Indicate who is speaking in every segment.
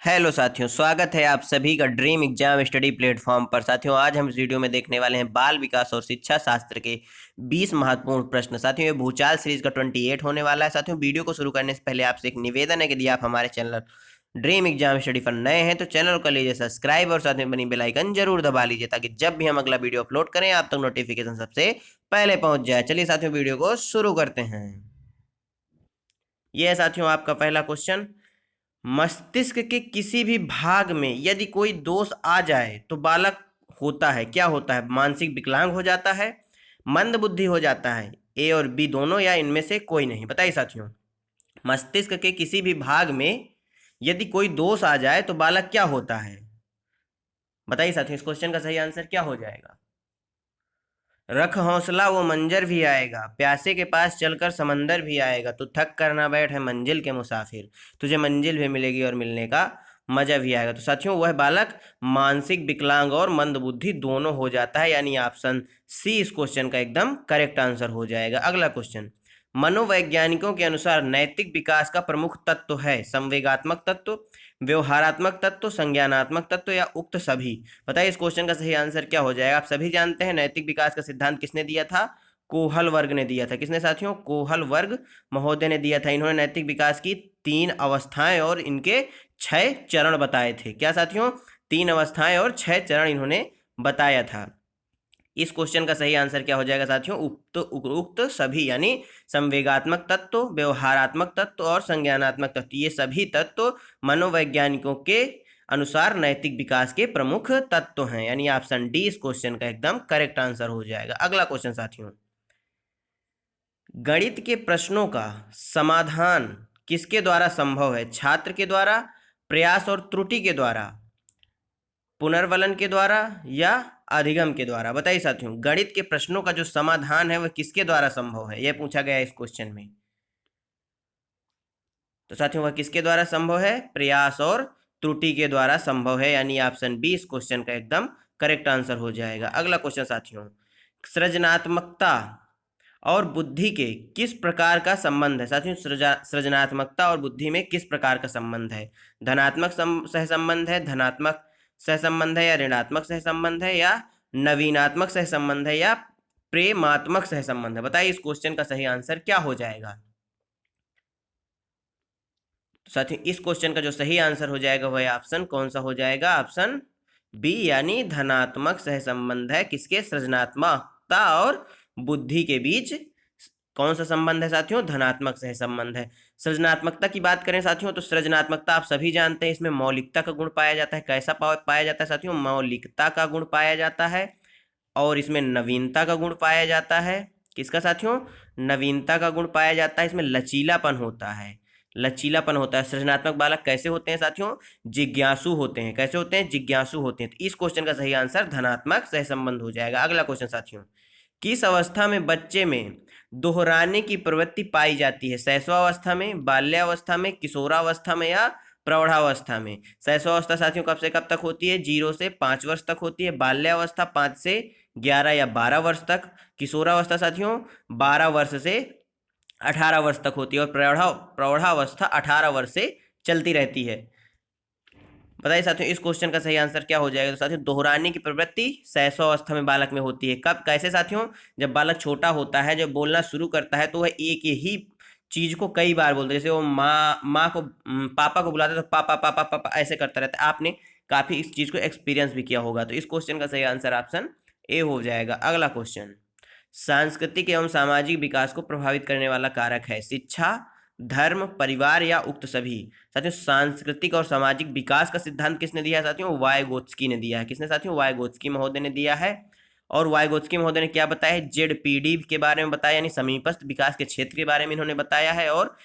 Speaker 1: Hello साथियों, स्वागत है आप सभी का ड्रीम एग्जाम स्टडी प्लेटफॉर्म पर। साथियों, आज हम इस वीडियो में देखने वाले हैं बाल विकास और शिक्षा शास्त्र के 20 महत्वपूर्ण प्रश्न। साथियों, ये भूचाल सीरीज का 28 होने वाला है। साथियों, वीडियो को शुरू करने से पहले आपसे एक निवेदन है कि यदि आप हमारे चैनल ड्रीम एग्जाम स्टडी पर नए हैं तो चैनल को लीजिए सब्सक्राइब और साथ में बनी बेल आइकन जरूर दबा लीजिए ताकि जब भी हम अगला वीडियो अपलोड करें आप तक नोटिफिकेशन सबसे पहले पहुंच जाए। चलिए साथियों, वीडियो को शुरू करते हैं। यह है साथियों आपका पहला क्वेश्चन। मस्तिष्क के किसी भी भाग में यदि कोई दोष आ जाए तो बालक होता है, क्या होता है? मानसिक विकलांग हो जाता है, मंद बुद्धि हो जाता है, ए और बी दोनों, या इनमें से कोई नहीं? बताइए साथियों, मस्तिष्क के किसी भी भाग में यदि कोई दोष आ जाए तो बालक क्या होता है? बताइए साथियों, इस क्वेश्चन का सही आंसर क्या हो जाएगा? रख हौसला वो मंजर भी आएगा, प्यासे के पास चलकर समंदर भी आएगा, तू थक कर ना बैठ है मंजिल के मुसाफिर, तुझे मंजिल भी मिलेगी और मिलने का मजा भी आएगा। तो साथियों, वह बालक मानसिक विकलांग और मंदबुद्धि दोनों हो जाता है, यानी ऑप्शन सी इस क्वेश्चन का एकदम करेक्ट आंसर हो जाएगा। अगला क्वेश्चन। मनोवैज्ञानिकों के अनुसार नैतिक विकास का प्रमुख तत्व है संवेगात्मक तत्व, व्यवहारात्मक तत्व, संज्ञानात्मक तत्व, या उक्त सभी? बताइए इस क्वेश्चन का सही आंसर क्या हो जाएगा? आप सभी जानते हैं नैतिक विकास का सिद्धांत किसने दिया था? कोहल वर्ग ने दिया था। किसने साथियों? कोहल वर्ग महोदय ने दिया था। इन्होंने नैतिक विकास की 3 अवस्थाएं और इनके 6 चरण बताए थे। क्या साथियों? 3 अवस्थाएं और 6 चरण इन्होंने बताया था। इस क्वेश्चन का सही आंसर क्या हो जाएगा साथियों? उक्त सभी, यानी संवेगात्मक तत्व, व्यवहारात्मक तत्व और संज्ञानात्मक तत्व, ये सभी तत्व मनोवैज्ञानिकों के अनुसार नैतिक विकास के प्रमुख तत्व हैं, यानी ऑप्शन डी इस क्वेश्चन का एकदम करेक्ट आंसर हो जाएगा। अगला क्वेश्चन साथियों। गणित के प्रश्नों का समाधान किसके द्वारा संभव है? छात्र के द्वारा, प्रयास और त्रुटि के द्वारा, पुनर्वलन के द्वारा, या अधिगम के द्वारा? बताइए साथियों, गणित के प्रश्नों का जो समाधान है वह किसके द्वारा संभव है? यह पूछा गया है इस क्वेश्चन में। तो साथियों, वह किसके द्वारा संभव है? प्रयास और त्रुटि के द्वारा संभव है, यानी ऑप्शन बी इस क्वेश्चन का एकदम करेक्ट आंसर हो जाएगा। अगला क्वेश्चन साथियों। सृजनात्मकता और बुद्धि के किस प्रकार का संबंध है? साथियों, सृजनात्मकता और बुद्धि में किस प्रकार का संबंध है? धनात्मक सहसंबंध है, धनात्मक सहसंबंध है, या ऋणात्मक सहसंबंध है, या नवीनात्मक सहसंबंध है, या प्रेमात्मक सहसंबंध है? बताइए इस क्वेश्चन का सही आंसर क्या हो जाएगा? तो साथियों, इस क्वेश्चन का जो सही आंसर हो जाएगा वह ऑप्शन कौन सा हो जाएगा? ऑप्शन बी, यानी धनात्मक सहसंबंध है। किसके? सृजनात्मकता और बुद्धि के बीच कौन सा संबंध है साथियों? धनात्मक सहसंबंध है। सृजनात्मकता की बात करें साथियों तो सृजनात्मकता आप सभी जानते हैं, इसमें मौलिकता का गुण पाया जाता है। कैसा पाया जाता है साथियों? मौलिकता का गुण पाया जाता है। और इसमें नवीनता का गुण पाया जाता है। किसका साथियों? नवीनता का गुण पाया जाता है। इसमें लचीलापन होता है, लचीलापन होता है। सृजनात्मक बालक कैसे होते हैं साथियों? जिज्ञासु होते हैं। कैसे होते हैं? जिज्ञासु होते हैं। तो इस क्वेश्चन का सही आंसर धनात्मक सहसंबंध हो जाएगा। अगला क्वेश्चन साथियों। किस अवस्था में बच्चे में दोहराने की प्रवृत्ति पाई जाती है? शैशवावस्था में, बाल्यावस्था में, किशोरावस्था में, या प्रौढ़ावस्था में? शैशवावस्था साथियों कब से कब तक होती है? 0 से 5 वर्ष तक होती है। बाल्यावस्था 5 से 11 या 12 वर्ष तक। किशोरावस्था साथियों 12 वर्ष से 18 वर्ष तक होती है। और प्रौढ़ावस्था 18 वर्ष से चलती रहती है। बताइए साथियों, इस क्वेश्चन का सही आंसर क्या हो जाएगा? तो साथियों, दोहराने की प्रवृत्ति शैशवावस्था में बालक में होती है। कब? कैसे साथियों? जब बालक छोटा होता है, जब बोलना शुरू करता है तो वह एक ही चीज को कई बार बोलता है। जैसे वो माँ को पापा को बुलाता है तो पापा पापा पापा ऐसे करता रहता है। आपने काफी इस चीज को एक्सपीरियंस भी किया होगा। तो इस क्वेश्चन का सही आंसर ऑप्शन ए हो जाएगा। अगला क्वेश्चन। सांस्कृतिक एवं सामाजिक विकास को प्रभावित करने वाला कारक है? शिक्षा, धर्म, परिवार, या उक्त सभी? साथियों, सांस्कृतिक और सामाजिक विकास का सिद्धांत किसने दिया है साथियों? वाइगोत्स्की ने दिया है। किसने साथियों? वाइगोत्स्की महोदय ने दिया है। और वाइगोत्स्की महोदय ने क्या बताया है? जेडपीडी के बारे में बताया, यानी समीपस्थ विकास के क्षेत्र के बारे में इन्होंने बताया है। और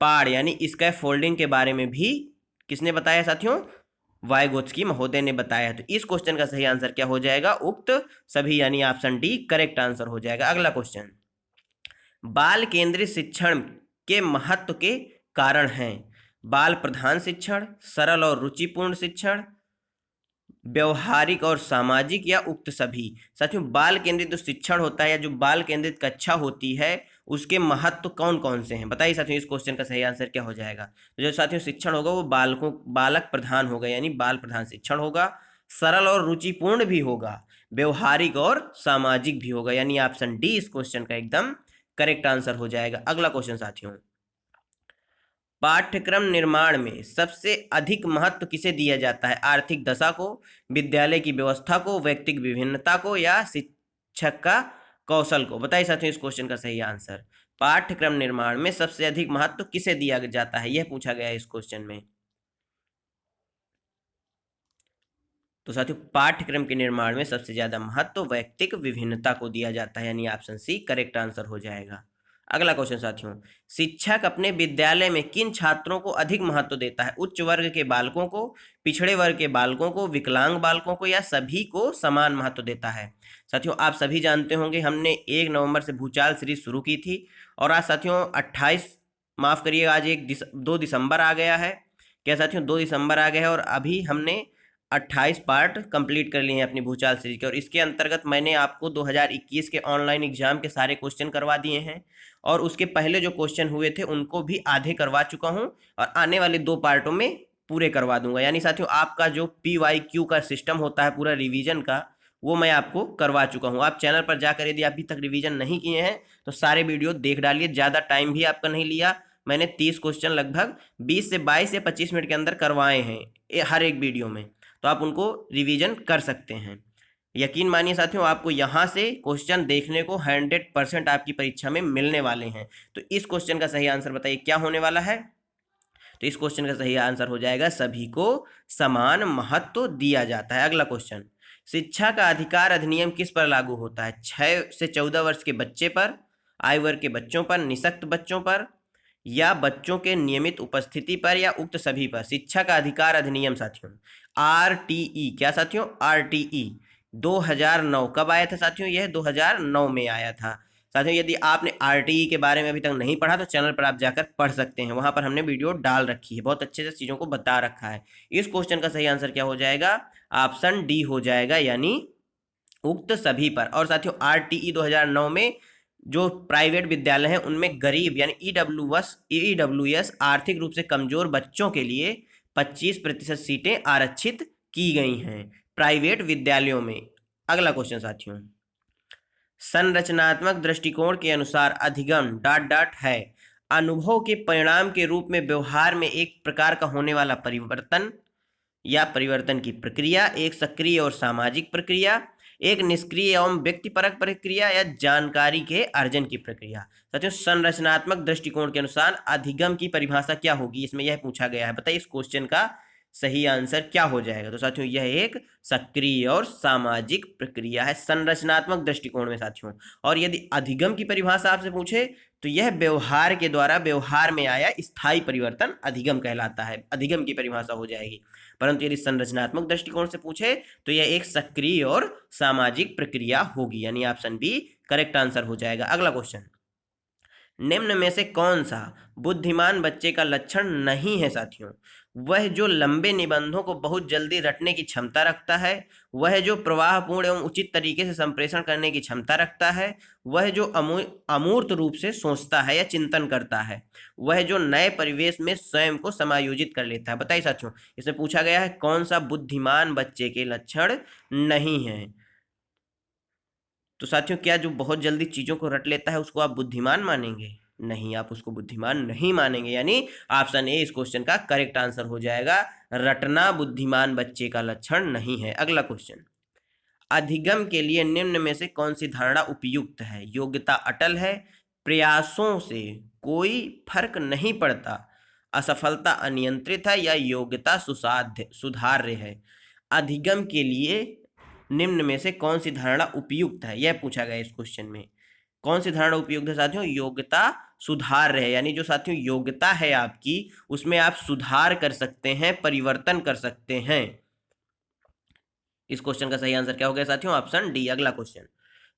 Speaker 1: पाड़ यानी स्कैफोल्डिंग के बारे में भी किसने बताया साथियों? वाइगोत्स्की महोदय ने बताया। तो इस क्वेश्चन का सही आंसर क्या हो जाएगा? उक्त सभी, यानी ऑप्शन डी करेक्ट आंसर हो जाएगा। अगला क्वेश्चन। बाल केंद्रित शिक्षण के महत्व के कारण हैं? बाल प्रधान शिक्षण, सरल और रुचिपूर्ण शिक्षण, व्यवहारिक और सामाजिक, या उक्त सभी? साथियों, बाल केंद्रित जो शिक्षण होता है या जो बाल केंद्रित कक्षा होती है उसके महत्व कौन कौन से हैं? बताइए साथियों, इस क्वेश्चन का सही आंसर क्या हो जाएगा? तो जो साथियों शिक्षण होगा वो बालक प्रधान होगा, यानी बाल प्रधान शिक्षण होगा। सरल और रुचिपूर्ण भी होगा, व्यवहारिक और सामाजिक भी होगा, यानी ऑप्शन डी इस क्वेश्चन का एकदम करेक्ट आंसर हो जाएगा। अगला क्वेश्चन साथियों, पाठ्यक्रम निर्माण में सबसे अधिक महत्व किसे दिया जाता है? आर्थिक दशा को, विद्यालय की व्यवस्था को, व्यक्तिगत विभिन्नता को, या शिक्षक का कौशल को? बताइए साथियों, इस क्वेश्चन का सही आंसर। पाठ्यक्रम निर्माण में सबसे अधिक महत्व किसे दिया जाता है, यह पूछा गया है इस क्वेश्चन में। तो साथियों पाठ्यक्रम के निर्माण में सबसे ज्यादा महत्व व्यक्तिगत विभिन्नता को दिया जाता है, यानी ऑप्शन सी करेक्ट आंसर हो जाएगा। अगला क्वेश्चन साथियों, शिक्षक अपने विद्यालय में किन छात्रों को अधिक महत्व देता है? उच्च वर्ग के बालकों को, पिछड़े वर्ग के बालकों को, विकलांग बालकों को, या सभी को समान महत्व देता है? साथियों आप सभी जानते होंगे हमने 1 नवंबर से भूचाल सीरीज शुरू की थी, और आज साथियों 2 दिसंबर आ गया है। क्या साथियों 2 दिसंबर आ गया है, और अभी हमने 28 पार्ट कंप्लीट कर लिए हैं अपनी भूचाल सीरीज के, और इसके अंतर्गत मैंने आपको 2021 के ऑनलाइन एग्जाम के सारे क्वेश्चन करवा दिए हैं, और उसके पहले जो क्वेश्चन हुए थे उनको भी आधे करवा चुका हूं, और आने वाले 2 पार्टों में पूरे करवा दूंगा। यानी साथियों आपका जो PYQ का सिस्टम होता है पूरा रिवीजन का, वो मैं आपको करवा चुका हूँ। आप चैनल पर जाकर यदि अभी तक रिवीजन नहीं किए हैं तो सारे वीडियो देख डालिए, ज़्यादा टाइम भी आपका नहीं लिया। मैंने 30 क्वेश्चन लगभग 20 से 22 या 25 मिनट के अंदर करवाए हैं हर एक वीडियो में, तो आप उनको रिवीजन कर सकते हैं। यकीन मानिए साथियों आपको यहाँ से क्वेश्चन देखने को 100% आपकी परीक्षा में मिलने वाले हैं। तो इस क्वेश्चन का सही आंसर बताइए क्या होने वाला है? तो इस क्वेश्चन का सही आंसर हो जाएगा सभी को समान महत्व दिया जाता है। अगला क्वेश्चन, शिक्षा का अधिकार अधिनियम किस पर लागू होता है? 6 से 14 वर्ष के बच्चे पर, आयु वर्ग के बच्चों पर, निःशक्त बच्चों पर, या बच्चों के नियमित उपस्थिति पर, या उक्त सभी पर? शिक्षा का अधिकार अधिनियम साथियों RTE, क्या साथियों RTE 2009 कब आया था साथियों? यह 2009 में आया था। साथियों यदि आपने RTE के बारे में अभी तक नहीं पढ़ा तो चैनल पर आप जाकर पढ़ सकते हैं, वहां पर हमने वीडियो डाल रखी है, बहुत अच्छे से चीजों को बता रखा है। इस क्वेश्चन का सही आंसर क्या हो जाएगा? ऑप्शन डी हो जाएगा, यानी उक्त सभी पर। और साथियों RTE 2009 में जो प्राइवेट विद्यालय हैं उनमें गरीब यानी EWS आर्थिक रूप से कमजोर बच्चों के लिए 25% सीटें आरक्षित की गई हैं प्राइवेट विद्यालयों में। अगला क्वेश्चन साथियों, संरचनात्मक दृष्टिकोण के अनुसार अधिगम ... है अनुभव के परिणाम के रूप में व्यवहार में एक प्रकार का होने वाला परिवर्तन या परिवर्तन की प्रक्रिया, एक सक्रिय और सामाजिक प्रक्रिया, एक निष्क्रिय एवं व्यक्तिपरक प्रक्रिया, या जानकारी के अर्जन की प्रक्रिया। साथियों संरचनात्मक दृष्टिकोण के अनुसार अधिगम की परिभाषा क्या होगी, इसमें यह पूछा गया है। बताइए इस क्वेश्चन का सही आंसर क्या हो जाएगा? तो साथियों यह एक सक्रिय और सामाजिक प्रक्रिया है संरचनात्मक दृष्टिकोण में साथियों। और यदि अधिगम की परिभाषा आपसे पूछे तो यह व्यवहार के द्वारा व्यवहार में आया स्थायी परिवर्तन अधिगम कहलाता है, अधिगम की परिभाषा हो जाएगी। परंतु यदि संरचनात्मक दृष्टिकोण से पूछे तो यह एक सक्रिय और सामाजिक प्रक्रिया होगी, यानी ऑप्शन बी करेक्ट आंसर हो जाएगा। अगला क्वेश्चन, निम्न में से कौन सा बुद्धिमान बच्चे का लक्षण नहीं है साथियों? वह जो लंबे निबंधों को बहुत जल्दी रटने की क्षमता रखता है, वह जो प्रवाहपूर्ण एवं उचित तरीके से संप्रेषण करने की क्षमता रखता है, वह जो अमूर्त रूप से सोचता है या चिंतन करता है, वह जो नए परिवेश में स्वयं को समायोजित कर लेता है। बताइए साथियों इसमें पूछा गया है कौन सा बुद्धिमान बच्चे के लक्षण नहीं है? तो साथियों क्या जो बहुत जल्दी चीजों को रट लेता है उसको आप बुद्धिमान मानेंगे? नहीं, आप उसको बुद्धिमान नहीं मानेंगे, यानी ऑप्शन ए इस क्वेश्चन का करेक्ट आंसर हो जाएगा। रटना बुद्धिमान बच्चे का लक्षण नहीं है। अगला क्वेश्चन, अधिगम के लिए निम्न में से कौन सी धारणा उपयुक्त है? योग्यता अटल है, प्रयासों से कोई फर्क नहीं पड़ता, असफलता अनियंत्रित है, या योग्यता सुधार्य है? अधिगम के लिए निम्न में से कौन सी धारणा उपयुक्त है, यह पूछा गया इस क्वेश्चन में। कौन सी धारणा उपयुक्त है साथियों? योग्यता सुधार्य है, यानी जो साथियों योग्यता है आपकी उसमें आप सुधार कर सकते हैं, परिवर्तन कर सकते हैं। इस क्वेश्चन का सही आंसर क्या हो गया साथियों? Option D. अगला क्वेश्चन,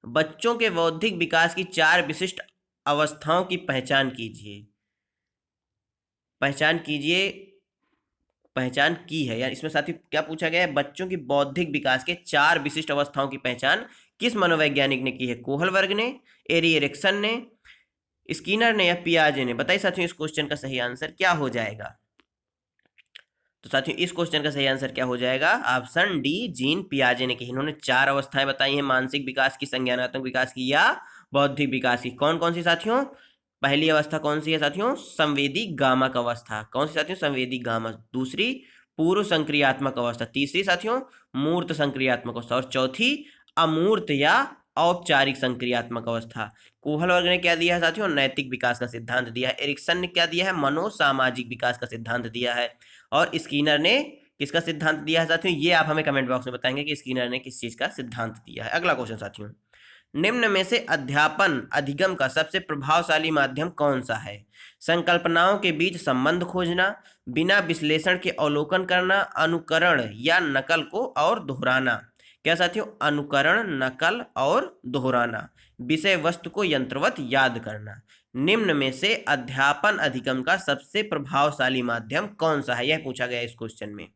Speaker 1: बच्चों के बौद्धिक विकास की 4 विशिष्ट अवस्थाओं की पहचान कीजिए। पहचान कीजिए, पहचान की है, यानी इसमें साथियों क्या पूछा गया है? बच्चों की बौद्धिक विकास के 4 विशिष्ट अवस्थाओं की पहचान किस मनोवैज्ञानिक ने की है? कोहल वर्ग ने, एरी एरिक्सन ने, स्किनर ने या पियाजे ने? बताइए साथियों इस क्वेश्चन का सही आंसर क्या हो जाएगा। तो साथियों इस क्वेश्चन का सही आंसर क्या हो जाएगा? ऑप्शन डी, जीन पियाजे ने। कि इन्होंने 4 अवस्थाएं बताई हैं, मानसिक विकास की, संज्ञानात्मक विकास की या बौद्धिक विकास की। कौन कौन सी साथियों? पहली अवस्था कौन सी है साथियों? संवेदी गामक अवस्था। कौन सी साथियों? संवेदी गामक। दूसरी पूर्व संक्रियात्मक अवस्था। तीसरी साथियों मूर्त संक्रियात्मक अवस्था। और चौथी अमूर्त या औपचारिक संक्रियात्मक अवस्था। कोहल वर्ग ने क्या दिया है साथियों? नैतिक विकास का सिद्धांत दिया है। एरिक्सन ने क्या दिया है? मनोसामाजिक विकास का सिद्धांत दिया है। और स्किनर ने किसका सिद्धांत दिया है साथियों? ये आप हमें कमेंट बॉक्स में बताएंगे कि स्किनर ने किस चीज का सिद्धांत दिया है। अगला क्वेश्चन साथियों, निम्न में से अध्यापन अधिगम का सबसे प्रभावशाली माध्यम कौन सा है? संकल्पनाओं के बीच संबंध खोजना, बिना विश्लेषण के अवलोकन करना, अनुकरण या नकल को और दोहराना। क्या साथियों? अनुकरण, नकल और दोहराना। विषय वस्तु को यंत्रवत याद करना। निम्न में से अध्यापन अधिगम का सबसे प्रभावशाली माध्यम कौन सा है? यह पूछा गया इस क्वेश्चन में।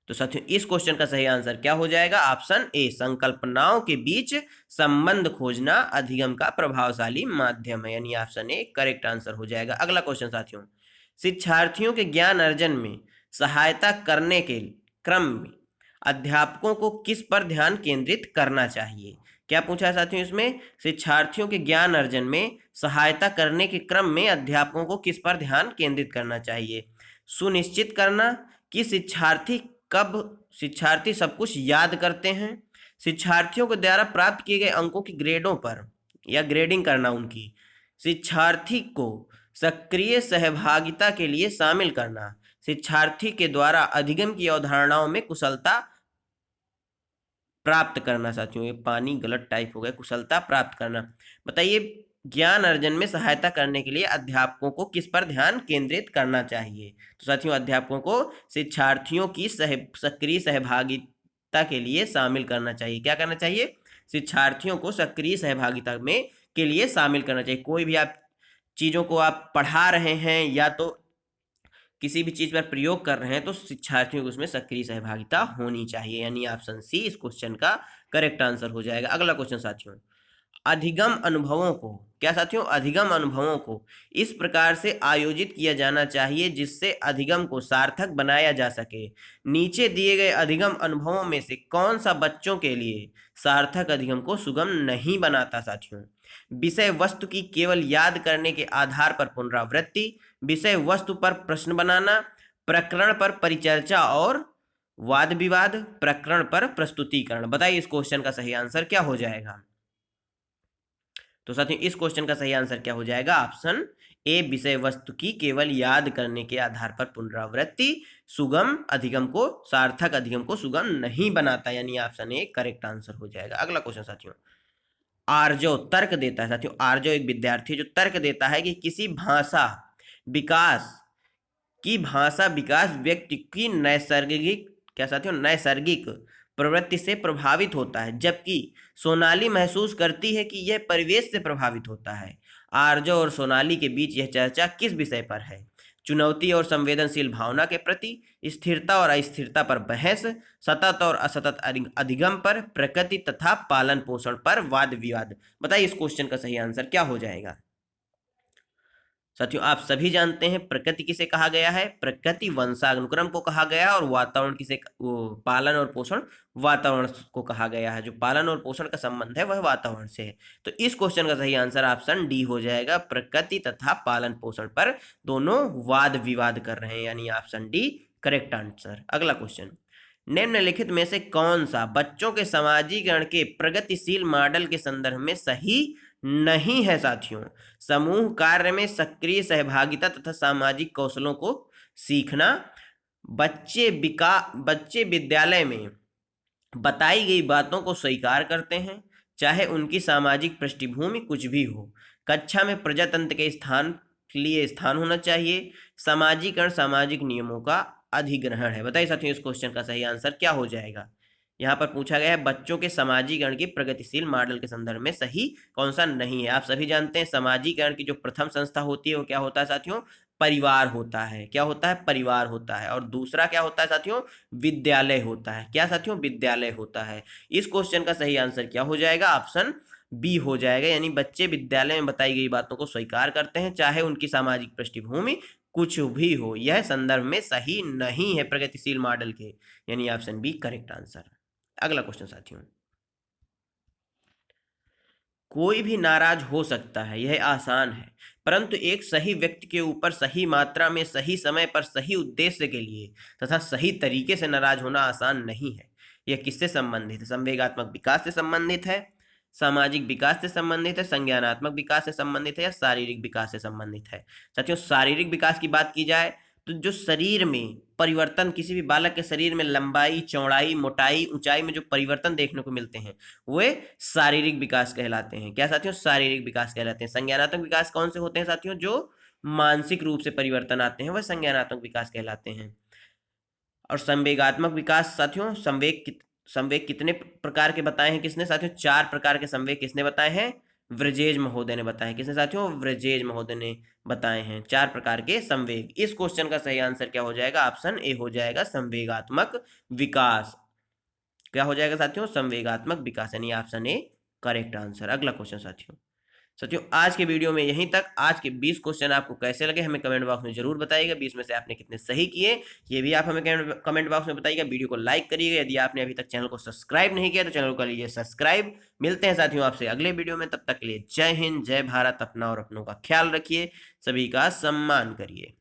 Speaker 1: तो साथियों इस क्वेश्चन का सही आंसर क्या हो जाएगा? ऑप्शन ए, संकल्पनाओं के बीच संबंध खोजना अधिगम का प्रभावशाली माध्यम है, यानी ऑप्शन ए करेक्ट आंसर हो जाएगा। अगला क्वेश्चन साथियों, शिक्षार्थियों के ज्ञान अर्जन में सहायता करने के क्रम में अध्यापकों को किस पर ध्यान केंद्रित करना चाहिए? क्या पूछा है साथियों इसमें? शिक्षार्थियों के ज्ञान अर्जन में सहायता करने के क्रम में अध्यापकों को किस पर ध्यान केंद्रित करना चाहिए? सुनिश्चित करना कि शिक्षार्थी सब कुछ याद करते हैं, शिक्षार्थियों के द्वारा प्राप्त किए गए अंकों की ग्रेडों पर या ग्रेडिंग करना उनकी, शिक्षार्थी को सक्रिय सहभागिता के लिए शामिल करना, शिक्षार्थी के द्वारा अधिगम की अवधारणाओं में कुशलता प्राप्त करना। साथियों ये पानी गलत टाइप हो गया, कुशलता प्राप्त करना। बताइए ज्ञान अर्जन में सहायता करने के लिए अध्यापकों को किस पर ध्यान केंद्रित करना चाहिए? तो साथियों अध्यापकों को शिक्षार्थियों की सक्रिय सहभागिता के लिए शामिल करना चाहिए। क्या करना चाहिए? शिक्षार्थियों को सक्रिय सहभागिता में के लिए शामिल करना चाहिए। कोई भी आप चीज़ों को आप पढ़ा रहे हैं या तो किसी भी चीज पर प्रयोग कर रहे हैं तो शिक्षार्थियों को उसमें सक्रिय सहभागिता होनी चाहिए, यानी ऑप्शन सी इस क्वेश्चन का करेक्ट आंसर हो जाएगा। अगला क्वेश्चन साथियों, अधिगम अनुभवों को, क्या साथियों? अधिगम अनुभवों को इस प्रकार से आयोजित किया जाना चाहिए जिससे अधिगम को सार्थक बनाया जा सके। नीचे दिए गए अधिगम अनुभवों में से कौन सा बच्चों के लिए सार्थक अधिगम को सुगम नहीं बनाता साथियों? विषय वस्तु की केवल याद करने के आधार पर पुनरावृत्ति, विषय वस्तु पर प्रश्न बनाना, प्रकरण पर परिचर्चा और वाद विवाद, प्रकरण पर प्रस्तुतिकरण। बताइए इस क्वेश्चन का सही आंसर क्या हो जाएगा? तो साथियों इस क्वेश्चन का सही आंसर क्या हो जाएगा? ऑप्शन ए, विषय वस्तु की केवल याद करने के आधार पर पुनरावृत्ति सुगम अधिगम को, सार्थक अधिगम को सुगम नहीं बनाता, यानी ऑप्शन ए करेक्ट आंसर हो जाएगा। अगला क्वेश्चन साथियों, आर्जो तर्क देता है। साथियों आर्जो एक विद्यार्थी जो तर्क देता है कि किसी भाषा विकास व्यक्ति की नैसर्गिक, क्या साथियों? नैसर्गिक प्रवृत्ति से प्रभावित होता है, जबकि सोनाली महसूस करती है कि यह परिवेश से प्रभावित होता है। आर्जो और सोनाली के बीच यह चर्चा किस विषय पर है? चुनौती और संवेदनशील भावना के प्रति, स्थिरता और अस्थिरता पर बहस, सतत और असतत अधिगम पर, प्रकृति तथा पालन पोषण पर वाद विवाद। बताइए इस क्वेश्चन का सही आंसर क्या हो जाएगा? साथियों आप सभी जानते हैं प्रकृति किसे कहा गया है? प्रकृति वंशानुक्रम को कहा गया है। और वातावरण किसे, पालन और पोषण वातावरण को कहा गया है। जो पालन और पोषण का संबंध है वह वातावरण से है। तो इस क्वेश्चन का सही आंसर ऑप्शन डी हो जाएगा, प्रकृति तथा पालन पोषण पर दोनों वाद विवाद कर रहे हैं, यानी ऑप्शन डी करेक्ट आंसर। अगला क्वेश्चन, निम्नलिखित में से कौन सा बच्चों के समाजीकरण के प्रगतिशील मॉडल के संदर्भ में सही नहीं है? साथियों समूह कार्य में सक्रिय सहभागिता तथा सामाजिक कौशलों को सीखना, बच्चे विद्यालय में बताई गई बातों को स्वीकार करते हैं चाहे उनकी सामाजिक पृष्ठभूमि कुछ भी हो, कक्षा में प्रजातंत्र के स्थान होना चाहिए, सामाजिकरण सामाजिक नियमों का अधिग्रहण है। बताइए साथियों इस क्वेश्चन का सही आंसर क्या हो जाएगा? यहाँ पर पूछा गया है बच्चों के समाजीकरण की प्रगतिशील मॉडल के संदर्भ में सही कौन सा नहीं है। आप सभी जानते हैं समाजीकरण की जो प्रथम संस्था होती है वो क्या होता है साथियों? परिवार होता है। क्या होता है? परिवार होता है। और दूसरा क्या होता है साथियों? विद्यालय होता है। क्या साथियों? विद्यालय होता है। इस क्वेश्चन का सही आंसर क्या हो जाएगा? ऑप्शन बी हो जाएगा, यानी बच्चे विद्यालय में बताई गई बातों को स्वीकार करते हैं चाहे उनकी सामाजिक पृष्ठभूमि कुछ भी हो। यह संदर्भ में सही नहीं है प्रगतिशील मॉडल के, यानी ऑप्शन बी करेक्ट आंसर। अगला क्वेश्चन साथियों, कोई भी नाराज हो सकता है, यह आसान है, परंतु एक सही व्यक्ति के ऊपर सही मात्रा में सही समय पर सही उद्देश्य के लिए तथा सही तरीके से नाराज होना आसान नहीं है। यह किससे संबंधित है? संवेगात्मक विकास से संबंधित है, सामाजिक विकास से संबंधित है, संज्ञानात्मक विकास से संबंधित है, या शारीरिक विकास से संबंधित है? साथियों, शारीरिक विकास की बात की जाए तो जो शरीर में परिवर्तन, किसी भी बालक के शरीर में लंबाई, चौड़ाई, मोटाई, ऊंचाई में जो परिवर्तन देखने को मिलते हैं वे शारीरिक विकास कहलाते हैं। क्या साथियों? शारीरिक विकास कहलाते हैं। संज्ञानात्मक विकास कौन से होते हैं साथियों? जो मानसिक रूप से परिवर्तन आते हैं वह संज्ञानात्मक विकास कहलाते हैं। और संवेगात्मक विकास साथियों, संवेग कितने प्रकार के बताए हैं किसने साथियों? 4 प्रकार के संवेग किसने बताए हैं? व्रजेज महोदय ने बताए हैं। किसने साथियों? व्रजेज महोदय ने बताए हैं 4 प्रकार के संवेग। इस क्वेश्चन का सही आंसर क्या हो जाएगा? ऑप्शन ए हो जाएगा, संवेगात्मक विकास। क्या हो जाएगा साथियों? संवेगात्मक विकास, यानी ऑप्शन ए करेक्ट आंसर। अगला क्वेश्चन साथियों, आज के वीडियो में यहीं तक। आज के 20 क्वेश्चन आपको कैसे लगे हमें कमेंट बॉक्स में जरूर बताइएगा। 20 में से आपने कितने सही किए ये भी आप हमें कमेंट बॉक्स में बताइएगा। वीडियो को लाइक करिएगा, यदि आपने अभी तक चैनल को सब्सक्राइब नहीं किया तो चैनल को कर लीजिए सब्सक्राइब। मिलते हैं साथियों आपसे अगले वीडियो में, तब तक के लिए जय हिंद, जय भारत। अपना और अपनों का ख्याल रखिए, सभी का सम्मान करिए।